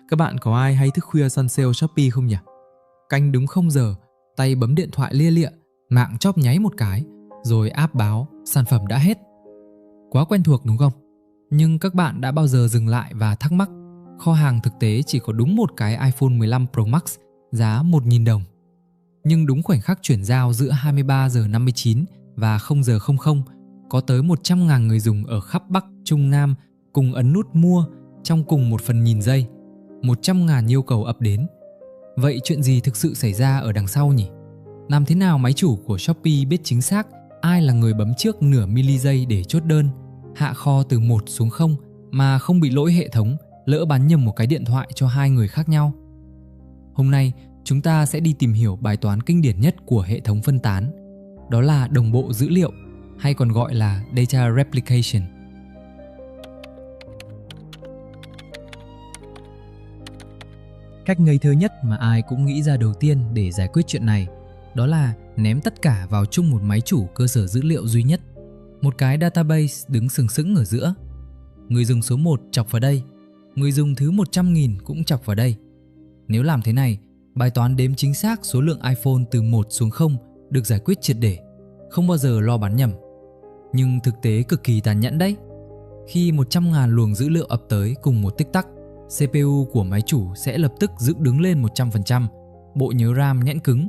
Các bạn có ai hay thức khuya săn sale Shopee không nhỉ? Canh đúng 0 giờ, tay bấm điện thoại lia lịa, mạng chóp nháy một cái, rồi app báo sản phẩm đã hết. Quá quen thuộc đúng không? Nhưng các bạn đã bao giờ dừng lại và thắc mắc kho hàng thực tế chỉ có đúng một cái iPhone 15 Pro Max giá 1.000 đồng. Nhưng đúng khoảnh khắc chuyển giao giữa 23 giờ 59 và 0 giờ 00 có tới 100.000 người dùng ở khắp Bắc, Trung, Nam cùng ấn nút mua trong cùng một phần nghìn giây. 100.000 yêu cầu ập đến. Vậy chuyện gì thực sự xảy ra ở đằng sau nhỉ? Làm thế nào máy chủ của Shopee biết chính xác ai là người bấm trước nửa mili giây để chốt đơn, hạ kho từ 1 xuống 0 mà không bị lỗi hệ thống, lỡ bán nhầm một cái điện thoại cho hai người khác nhau? Hôm nay, chúng ta sẽ đi tìm hiểu bài toán kinh điển nhất của hệ thống phân tán. Đó là đồng bộ dữ liệu, hay còn gọi là Data Replication. Cách ngây thơ nhất mà ai cũng nghĩ ra đầu tiên để giải quyết chuyện này đó là ném tất cả vào chung một máy chủ cơ sở dữ liệu duy nhất. Một cái database đứng sừng sững ở giữa. Người dùng số 1 chọc vào đây, người dùng thứ 100.000 cũng chọc vào đây. Nếu làm thế này, bài toán đếm chính xác số lượng iPhone từ 1 xuống 0 được giải quyết triệt để, không bao giờ lo bán nhầm. Nhưng thực tế cực kỳ tàn nhẫn đấy. Khi 100.000 luồng dữ liệu ập tới cùng một tích tắc, CPU của máy chủ sẽ lập tức dựng đứng lên 100%, bộ nhớ RAM nhẽn cứng.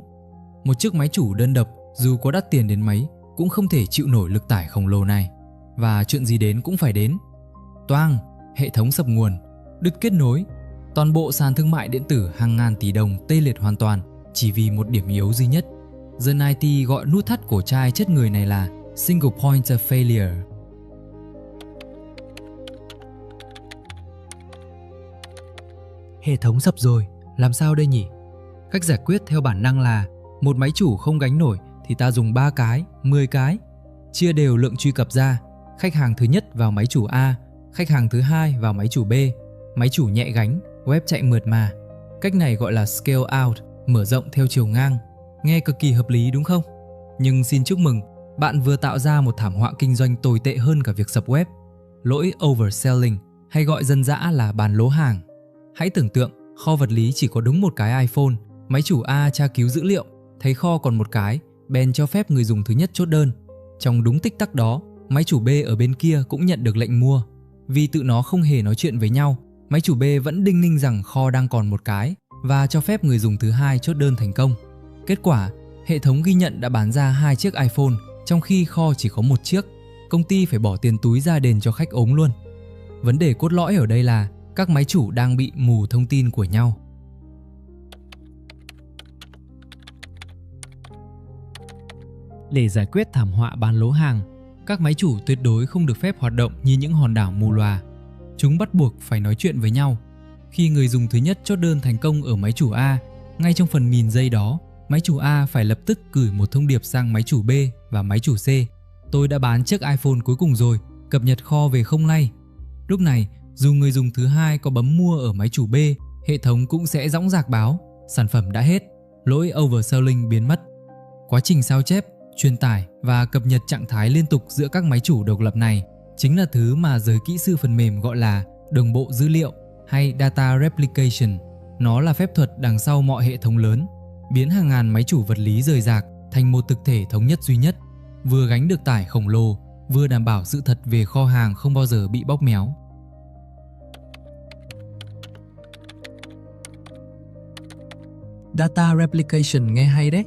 Một chiếc máy chủ đơn độc dù có đắt tiền đến mấy cũng không thể chịu nổi lực tải khổng lồ này. Và chuyện gì đến cũng phải đến. Toang, hệ thống sập nguồn, đứt kết nối. Toàn bộ sàn thương mại điện tử hàng ngàn tỷ đồng tê liệt hoàn toàn chỉ vì một điểm yếu duy nhất. Dân IT gọi nút thắt cổ trai chết người này là Single Point of Failure. Hệ thống sập rồi, làm sao đây nhỉ? Cách giải quyết theo bản năng là một máy chủ không gánh nổi thì ta dùng 3 cái, 10 cái. Chia đều lượng truy cập ra, khách hàng thứ nhất vào máy chủ A, khách hàng thứ hai vào máy chủ B, máy chủ nhẹ gánh, web chạy mượt mà. Cách này gọi là scale out, mở rộng theo chiều ngang. Nghe cực kỳ hợp lý đúng không? Nhưng xin chúc mừng, bạn vừa tạo ra một thảm họa kinh doanh tồi tệ hơn cả việc sập web. Lỗi overselling, hay gọi dân dã là bán lố hàng. Hãy tưởng tượng kho vật lý chỉ có đúng một cái iPhone, máy chủ A tra cứu dữ liệu, thấy kho còn một cái, bèn cho phép người dùng thứ nhất chốt đơn. Trong đúng tích tắc đó, máy chủ B ở bên kia cũng nhận được lệnh mua. Vì tự nó không hề nói chuyện với nhau, máy chủ B vẫn đinh ninh rằng kho đang còn một cái và cho phép người dùng thứ hai chốt đơn thành công. Kết quả, hệ thống ghi nhận đã bán ra 2 chiếc iPhone trong khi kho chỉ có một chiếc. Công ty phải bỏ tiền túi ra đền cho khách ốm luôn. Vấn đề cốt lõi ở đây là các máy chủ đang bị mù thông tin của nhau. Để giải quyết thảm họa bán lố hàng, các máy chủ tuyệt đối không được phép hoạt động như những hòn đảo mù lòa. Chúng bắt buộc phải nói chuyện với nhau. Khi người dùng thứ nhất chốt đơn thành công ở máy chủ A, ngay trong phần nghìn giây đó, máy chủ A phải lập tức gửi một thông điệp sang máy chủ B và máy chủ C. Tôi đã bán chiếc iPhone cuối cùng rồi, cập nhật kho về không ngay. Lúc này, dù người dùng thứ hai có bấm mua ở máy chủ B, hệ thống cũng sẽ dõng dạc báo sản phẩm đã hết, lỗi overselling biến mất. Quá trình sao chép, truyền tải và cập nhật trạng thái liên tục giữa các máy chủ độc lập này chính là thứ mà giới kỹ sư phần mềm gọi là đồng bộ dữ liệu hay Data Replication. Nó là phép thuật đằng sau mọi hệ thống lớn, biến hàng ngàn máy chủ vật lý rời rạc thành một thực thể thống nhất duy nhất, vừa gánh được tải khổng lồ, vừa đảm bảo sự thật về kho hàng không bao giờ bị bóp méo. Data Replication nghe hay đấy,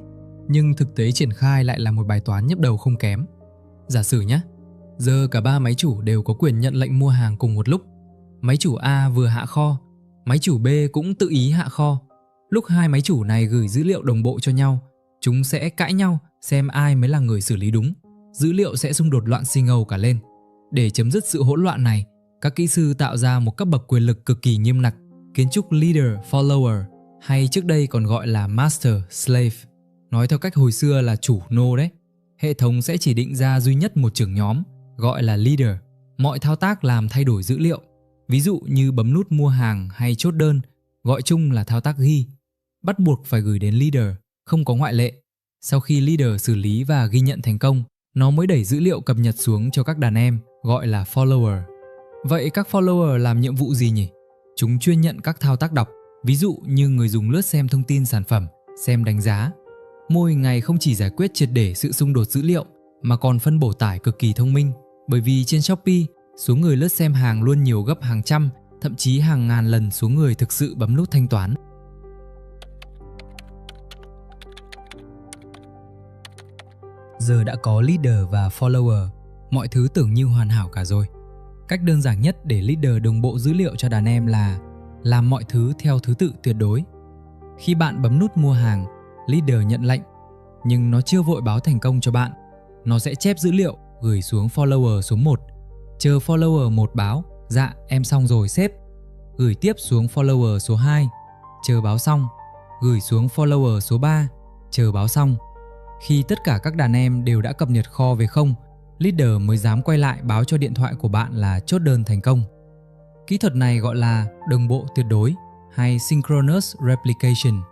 nhưng thực tế triển khai lại là một bài toán nhức đầu không kém. Giả sử nhé, giờ cả 3 máy chủ đều có quyền nhận lệnh mua hàng cùng một lúc. Máy chủ A vừa hạ kho, máy chủ B cũng tự ý hạ kho. Lúc hai máy chủ này gửi dữ liệu đồng bộ cho nhau, chúng sẽ cãi nhau xem ai mới là người xử lý đúng. Dữ liệu sẽ xung đột loạn xì ngầu cả lên. Để chấm dứt sự hỗn loạn này, các kỹ sư tạo ra một cấp bậc quyền lực cực kỳ nghiêm ngặt, kiến trúc leader-follower, hay trước đây còn gọi là master-slave. Nói theo cách hồi xưa là chủ nô đấy. Hệ thống sẽ chỉ định ra duy nhất một trưởng nhóm, gọi là leader. Mọi thao tác làm thay đổi dữ liệu, ví dụ như bấm nút mua hàng hay chốt đơn, gọi chung là thao tác ghi, bắt buộc phải gửi đến leader, không có ngoại lệ. Sau khi leader xử lý và ghi nhận thành công, nó mới đẩy dữ liệu cập nhật xuống cho các đàn em, gọi là follower. Vậy các follower làm nhiệm vụ gì nhỉ? Chúng chuyên nhận các thao tác đọc, ví dụ như người dùng lướt xem thông tin sản phẩm, xem đánh giá. Mô hình này không chỉ giải quyết triệt để sự xung đột dữ liệu mà còn phân bổ tải cực kỳ thông minh, bởi vì trên Shopee, số người lướt xem hàng luôn nhiều gấp hàng trăm, thậm chí hàng ngàn lần số người thực sự bấm nút thanh toán. Giờ đã có leader và follower, mọi thứ tưởng như hoàn hảo cả rồi. Cách đơn giản nhất để leader đồng bộ dữ liệu cho đàn em là làm mọi thứ theo thứ tự tuyệt đối. Khi bạn bấm nút mua hàng, leader nhận lệnh, nhưng nó chưa vội báo thành công cho bạn. Nó sẽ chép dữ liệu, gửi xuống follower số 1. Chờ follower 1 báo, dạ em xong rồi sếp. Gửi tiếp xuống follower số 2, chờ báo xong. Gửi xuống follower số 3, chờ báo xong. Khi tất cả các đàn em đều đã cập nhật kho về không, leader mới dám quay lại báo cho điện thoại của bạn là chốt đơn thành công. Kỹ thuật này gọi là đồng bộ tuyệt đối hay Synchronous Replication.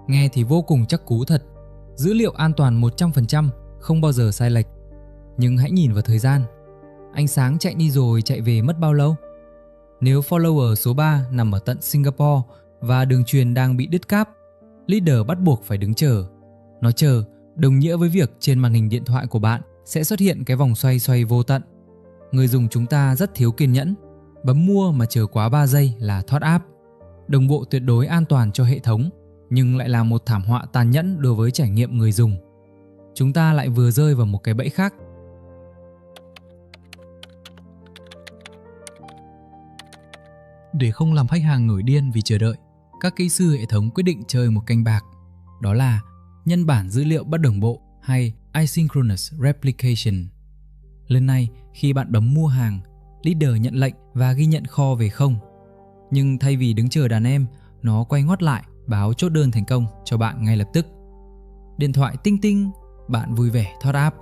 Nghe thì vô cùng chắc cú thật, dữ liệu an toàn 100%, không bao giờ sai lệch. Nhưng hãy nhìn vào thời gian. Ánh sáng chạy đi rồi chạy về mất bao lâu? Nếu follower số 3 nằm ở tận Singapore và đường truyền đang bị đứt cáp, leader bắt buộc phải đứng chờ. Nó chờ đồng nghĩa với việc trên màn hình điện thoại của bạn sẽ xuất hiện cái vòng xoay xoay vô tận. Người dùng chúng ta rất thiếu kiên nhẫn, bấm mua mà chờ quá 3 giây là thoát app. Đồng bộ tuyệt đối an toàn cho hệ thống, nhưng lại là một thảm họa tàn nhẫn đối với trải nghiệm người dùng. Chúng ta lại vừa rơi vào một cái bẫy khác. Để không làm khách hàng nổi điên vì chờ đợi, các kỹ sư hệ thống quyết định chơi một canh bạc. Đó là nhân bản dữ liệu bất đồng bộ hay Asynchronous Replication. Lần này, khi bạn bấm mua hàng, leader nhận lệnh và ghi nhận kho về không. Nhưng thay vì đứng chờ đàn em, nó quay ngoắt lại báo chốt đơn thành công cho bạn ngay lập tức. Điện thoại tinh tinh, bạn vui vẻ thoát app.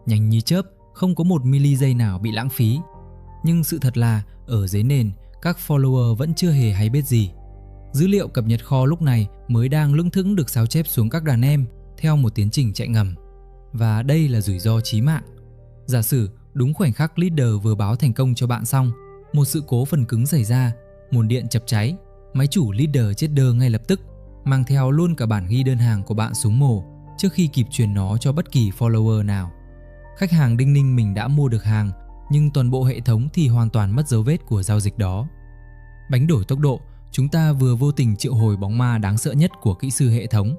Nhanh như chớp, không có một mili giây nào bị lãng phí. Nhưng sự thật là ở dưới nền, các follower vẫn chưa hề hay biết gì. Dữ liệu cập nhật kho lúc này mới đang lững thững được sao chép xuống các đàn em theo một tiến trình chạy ngầm. Và đây là rủi ro chí mạng. Giả sử đúng khoảnh khắc leader vừa báo thành công cho bạn xong, một sự cố phần cứng xảy ra, nguồn điện chập cháy, máy chủ leader chết đơ ngay lập tức, mang theo luôn cả bản ghi đơn hàng của bạn xuống mổ trước khi kịp truyền nó cho bất kỳ follower nào. Khách hàng đinh ninh mình đã mua được hàng, nhưng toàn bộ hệ thống thì hoàn toàn mất dấu vết của giao dịch đó. Bánh đổi tốc độ, chúng ta vừa vô tình triệu hồi bóng ma đáng sợ nhất của kỹ sư hệ thống,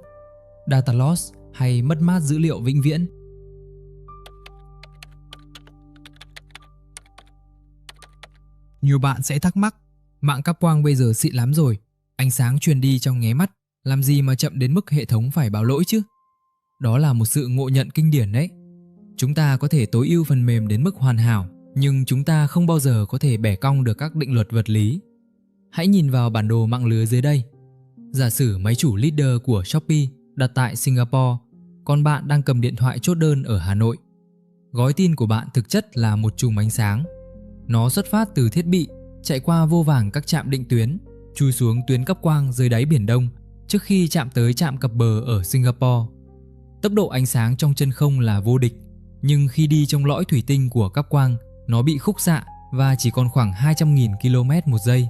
data loss hay mất mát dữ liệu vĩnh viễn. Nhiều bạn sẽ thắc mắc, mạng cáp quang bây giờ xịn lắm rồi, ánh sáng truyền đi trong nháy mắt, làm gì mà chậm đến mức hệ thống phải báo lỗi chứ? Đó là một sự ngộ nhận kinh điển đấy. Chúng ta có thể tối ưu phần mềm đến mức hoàn hảo, nhưng chúng ta không bao giờ có thể bẻ cong được các định luật vật lý. Hãy nhìn vào bản đồ mạng lưới dưới đây. Giả sử máy chủ leader của Shopee đặt tại Singapore, còn bạn đang cầm điện thoại chốt đơn ở Hà Nội. Gói tin của bạn thực chất là một chùm ánh sáng. Nó xuất phát từ thiết bị, chạy qua vô vàn các trạm định tuyến, chui xuống tuyến cáp quang dưới đáy Biển Đông trước khi chạm tới trạm cập bờ ở Singapore. Tốc độ ánh sáng trong chân không là vô địch, nhưng khi đi trong lõi thủy tinh của cáp quang, nó bị khúc xạ và chỉ còn khoảng 200.000 km một giây.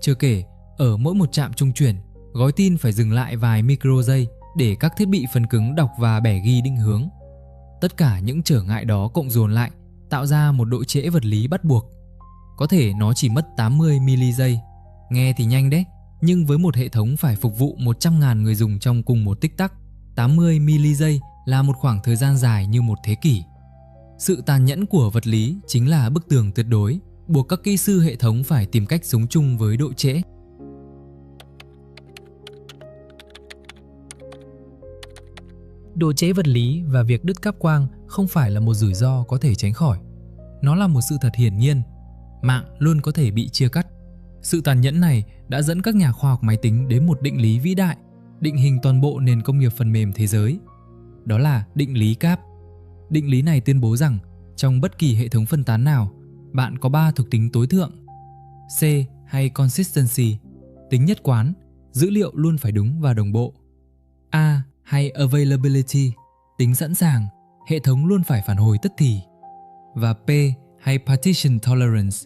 Chưa kể, ở mỗi một trạm trung chuyển, gói tin phải dừng lại vài micro giây để các thiết bị phần cứng đọc và bẻ ghi định hướng. Tất cả những trở ngại đó cộng dồn lại tạo ra một độ trễ vật lý bắt buộc. Có thể nó chỉ mất 80 mili giây. Nghe thì nhanh đấy, nhưng với một hệ thống phải phục vụ 100.000 người dùng trong cùng một tích tắc, 80 mili giây là một khoảng thời gian dài như một thế kỷ. Sự tàn nhẫn của vật lý chính là bức tường tuyệt đối, buộc các kỹ sư hệ thống phải tìm cách sống chung với độ trễ. Độ trễ vật lý và việc đứt cáp quang không phải là một rủi ro có thể tránh khỏi. Nó là một sự thật hiển nhiên. Mạng luôn có thể bị chia cắt. Sự tàn nhẫn này đã dẫn các nhà khoa học máy tính đến một định lý vĩ đại, định hình toàn bộ nền công nghiệp phần mềm thế giới. Đó là định lý CAP. Định lý này tuyên bố rằng trong bất kỳ hệ thống phân tán nào, bạn có 3 thuộc tính tối thượng. C hay consistency, tính nhất quán, dữ liệu luôn phải đúng và đồng bộ. A hay availability, tính sẵn sàng, hệ thống luôn phải phản hồi tức thì. Và P hay partition tolerance,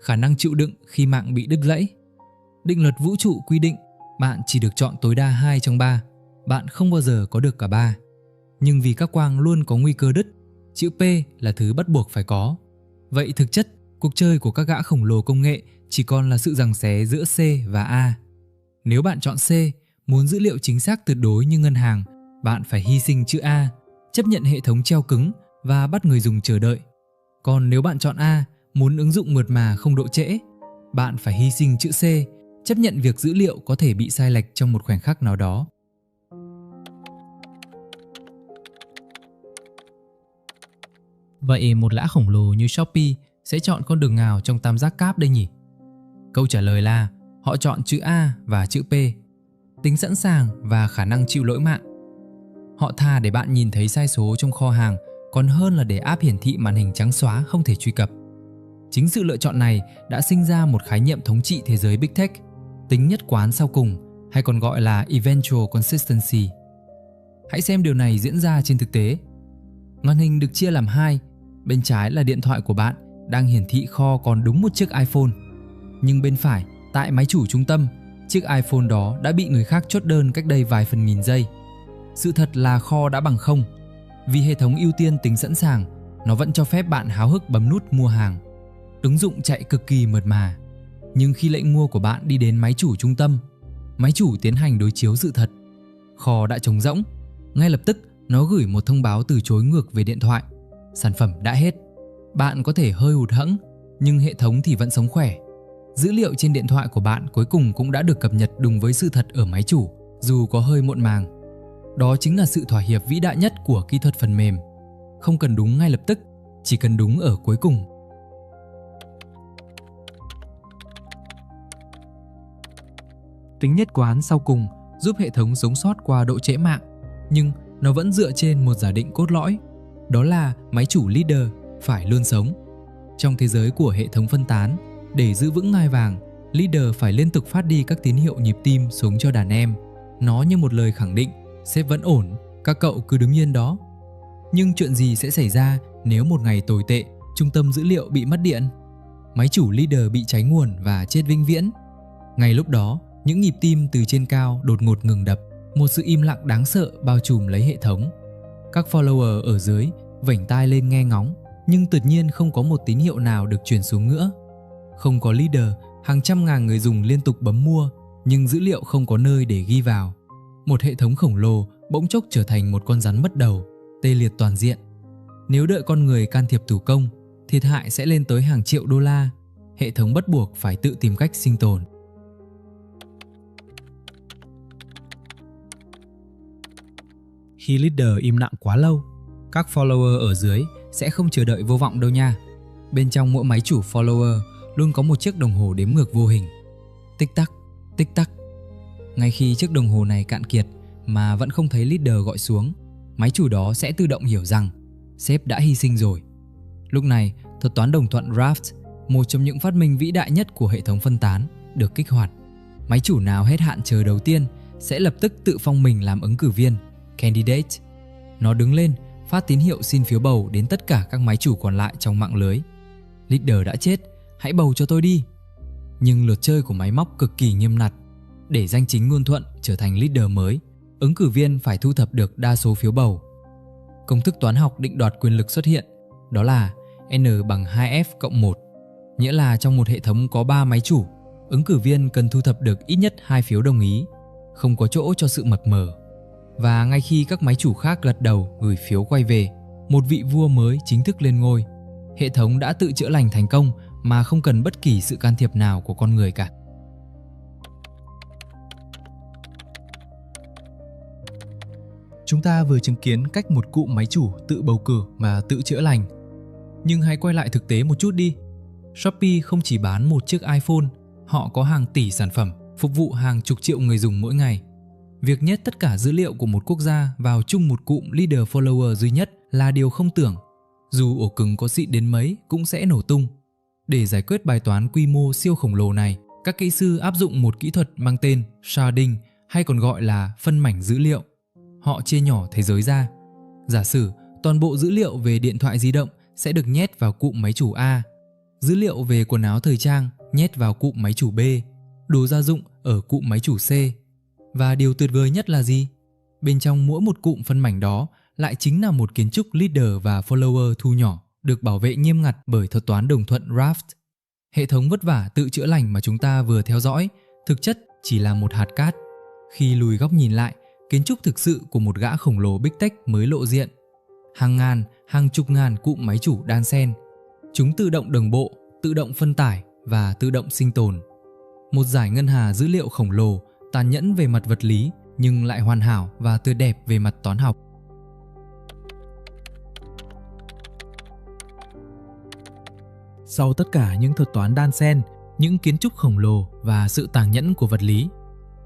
khả năng chịu đựng khi mạng bị đứt gãy. Định luật vũ trụ quy định bạn chỉ được chọn tối đa 2 trong 3, bạn không bao giờ có được cả 3. Nhưng vì các quang luôn có nguy cơ đứt, chữ P là thứ bắt buộc phải có. Vậy thực chất, cuộc chơi của các gã khổng lồ công nghệ chỉ còn là sự giằng xé giữa C và A. Nếu bạn chọn C, muốn dữ liệu chính xác tuyệt đối như ngân hàng, bạn phải hy sinh chữ A, chấp nhận hệ thống treo cứng và bắt người dùng chờ đợi. Còn nếu bạn chọn A, muốn ứng dụng mượt mà không độ trễ, bạn phải hy sinh chữ C, chấp nhận việc dữ liệu có thể bị sai lệch trong một khoảnh khắc nào đó. Vậy một lã khổng lồ như Shopee sẽ chọn con đường nào trong tam giác cáp đây nhỉ? Câu trả lời là họ chọn chữ A và chữ P, tính sẵn sàng và khả năng chịu lỗi mạng. Họ thà để bạn nhìn thấy sai số trong kho hàng còn hơn là để app hiển thị màn hình trắng xóa không thể truy cập. Chính sự lựa chọn này đã sinh ra một khái niệm thống trị thế giới Big Tech, tính nhất quán sau cùng, hay còn gọi là Eventual Consistency. Hãy xem điều này diễn ra trên thực tế. Màn hình được chia làm hai, bên trái là điện thoại của bạn đang hiển thị kho còn đúng một chiếc iPhone. Nhưng bên phải, tại máy chủ trung tâm, chiếc iPhone đó đã bị người khác chốt đơn cách đây vài phần nghìn giây. Sự thật là kho đã bằng không. Vì hệ thống ưu tiên tính sẵn sàng, nó vẫn cho phép bạn háo hức bấm nút mua hàng. Ứng dụng chạy cực kỳ mượt mà. Nhưng khi lệnh mua của bạn đi đến máy chủ trung tâm, máy chủ tiến hành đối chiếu sự thật. Kho đã trống rỗng. Ngay lập tức, nó gửi một thông báo từ chối ngược về điện thoại. Sản phẩm đã hết. Bạn có thể hơi hụt hẫng, nhưng hệ thống thì vẫn sống khỏe. Dữ liệu trên điện thoại của bạn cuối cùng cũng đã được cập nhật đúng với sự thật ở máy chủ, dù có hơi muộn màng. Đó chính là sự thỏa hiệp vĩ đại nhất của kỹ thuật phần mềm. Không cần đúng ngay lập tức, chỉ cần đúng ở cuối cùng. Tính nhất quán sau cùng giúp hệ thống sống sót qua độ trễ mạng, nhưng nó vẫn dựa trên một giả định cốt lõi, đó là máy chủ leader phải luôn sống. Trong thế giới của hệ thống phân tán, để giữ vững ngai vàng, leader phải liên tục phát đi các tín hiệu nhịp tim xuống cho đàn em. Nó như một lời khẳng định, sếp vẫn ổn, các cậu cứ đứng yên đó. Nhưng chuyện gì sẽ xảy ra nếu một ngày tồi tệ, trung tâm dữ liệu bị mất điện? Máy chủ leader bị cháy nguồn và chết vĩnh viễn. Ngay lúc đó, những nhịp tim từ trên cao đột ngột ngừng đập, một sự im lặng đáng sợ bao trùm lấy hệ thống. Các follower ở dưới vểnh tai lên nghe ngóng, nhưng tuyệt nhiên không có một tín hiệu nào được truyền xuống nữa. Không có leader, hàng trăm ngàn người dùng liên tục bấm mua, nhưng dữ liệu không có nơi để ghi vào. Một hệ thống khổng lồ bỗng chốc trở thành một con rắn mất đầu, tê liệt toàn diện. Nếu đợi con người can thiệp thủ công, thiệt hại sẽ lên tới hàng triệu đô la. Hệ thống bắt buộc phải tự tìm cách sinh tồn. Khi leader im lặng quá lâu, các follower ở dưới sẽ không chờ đợi vô vọng đâu nha. Bên trong mỗi máy chủ follower luôn có một chiếc đồng hồ đếm ngược vô hình. Tích tắc, tích tắc. Ngay khi chiếc đồng hồ này cạn kiệt mà vẫn không thấy leader gọi xuống, máy chủ đó sẽ tự động hiểu rằng sếp đã hy sinh rồi. Lúc này, thuật toán đồng thuận Raft, một trong những phát minh vĩ đại nhất của hệ thống phân tán, được kích hoạt. Máy chủ nào hết hạn chờ đầu tiên sẽ lập tức tự phong mình làm ứng cử viên, candidate. Nó đứng lên, phát tín hiệu xin phiếu bầu đến tất cả các máy chủ còn lại trong mạng lưới. Leader đã chết, hãy bầu cho tôi đi. Nhưng luật chơi của máy móc cực kỳ nghiêm ngặt. Để danh chính ngôn thuận trở thành leader mới, ứng cử viên phải thu thập được đa số phiếu bầu. Công thức toán học định đoạt quyền lực xuất hiện, đó là n bằng 2f cộng 1. Nghĩa là trong một hệ thống có 3 máy chủ, ứng cử viên cần thu thập được ít nhất 2 phiếu đồng ý, không có chỗ cho sự mập mờ. Và ngay khi các máy chủ khác gật đầu gửi phiếu quay về, một vị vua mới chính thức lên ngôi. Hệ thống đã tự chữa lành thành công mà không cần bất kỳ sự can thiệp nào của con người cả. Chúng ta vừa chứng kiến cách một cụm máy chủ tự bầu cử và tự chữa lành. Nhưng hãy quay lại thực tế một chút đi. Shopee không chỉ bán một chiếc iPhone, họ có hàng tỷ sản phẩm, phục vụ hàng chục triệu người dùng mỗi ngày. Việc nhét tất cả dữ liệu của một quốc gia vào chung một cụm leader follower duy nhất là điều không tưởng. Dù ổ cứng có xịn đến mấy cũng sẽ nổ tung. Để giải quyết bài toán quy mô siêu khổng lồ này, các kỹ sư áp dụng một kỹ thuật mang tên sharding, hay còn gọi là phân mảnh dữ liệu. Họ chia nhỏ thế giới ra. Giả sử toàn bộ dữ liệu về điện thoại di động sẽ được nhét vào cụm máy chủ A, dữ liệu về quần áo thời trang nhét vào cụm máy chủ B, đồ gia dụng ở cụm máy chủ C. Và điều tuyệt vời nhất là gì? Bên trong mỗi một cụm phân mảnh đó lại chính là một kiến trúc leader và follower thu nhỏ, được bảo vệ nghiêm ngặt bởi thuật toán đồng thuận Raft. Hệ thống vất vả tự chữa lành mà chúng ta vừa theo dõi thực chất chỉ là một hạt cát. Khi lùi góc nhìn lại, kiến trúc thực sự của một gã khổng lồ Big Tech mới lộ diện. Hàng ngàn, hàng chục ngàn cụm máy chủ đan xen. Chúng tự động đồng bộ, tự động phân tải và tự động sinh tồn. Một dải ngân hà dữ liệu khổng lồ, tàn nhẫn về mặt vật lý nhưng lại hoàn hảo và tươi đẹp về mặt toán học. Sau tất cả những thuật toán đan xen, những kiến trúc khổng lồ và sự tàn nhẫn của vật lý,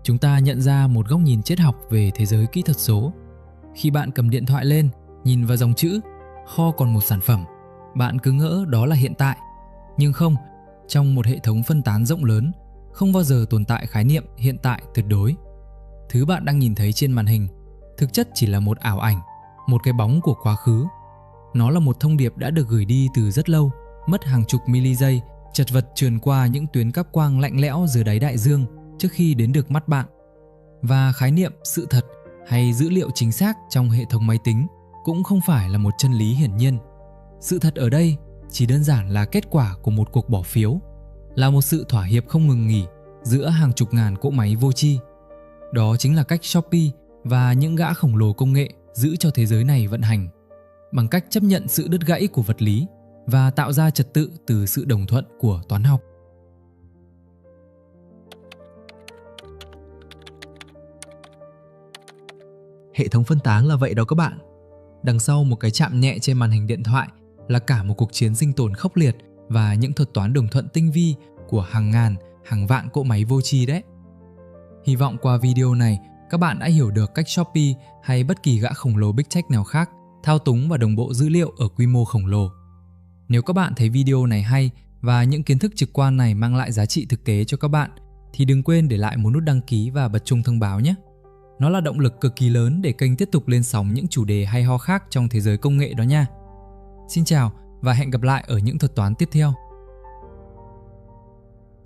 chúng ta nhận ra một góc nhìn triết học về thế giới kỹ thuật số. Khi bạn cầm điện thoại lên, nhìn vào dòng chữ kho còn một sản phẩm, bạn cứ ngỡ đó là hiện tại. Nhưng không, trong một hệ thống phân tán rộng lớn, không bao giờ tồn tại khái niệm hiện tại tuyệt đối. Thứ bạn đang nhìn thấy trên màn hình thực chất chỉ là một ảo ảnh, một cái bóng của quá khứ. Nó là một thông điệp đã được gửi đi từ rất lâu, mất hàng chục mili giây, chật vật trườn qua những tuyến cáp quang lạnh lẽo dưới đáy đại dương trước khi đến được mắt bạn. Và khái niệm sự thật hay dữ liệu chính xác trong hệ thống máy tính cũng không phải là một chân lý hiển nhiên. Sự thật ở đây chỉ đơn giản là kết quả của một cuộc bỏ phiếu, là một sự thỏa hiệp không ngừng nghỉ giữa hàng chục ngàn cỗ máy vô tri. Đó chính là cách Shopee và những gã khổng lồ công nghệ giữ cho thế giới này vận hành, bằng cách chấp nhận sự đứt gãy của vật lý và tạo ra trật tự từ sự đồng thuận của toán học. Hệ thống phân tán là vậy đó các bạn. Đằng sau một cái chạm nhẹ trên màn hình điện thoại là cả một cuộc chiến sinh tồn khốc liệt và những thuật toán đồng thuận tinh vi của hàng ngàn, hàng vạn cỗ máy vô tri đấy. Hy vọng qua video này, các bạn đã hiểu được cách Shopee hay bất kỳ gã khổng lồ Big Tech nào khác thao túng và đồng bộ dữ liệu ở quy mô khổng lồ. Nếu các bạn thấy video này hay và những kiến thức trực quan này mang lại giá trị thực tế cho các bạn, thì đừng quên để lại một nút đăng ký và bật chuông thông báo nhé. Nó là động lực cực kỳ lớn để kênh tiếp tục lên sóng những chủ đề hay ho khác trong thế giới công nghệ đó nha. Xin chào và hẹn gặp lại ở những thuật toán tiếp theo.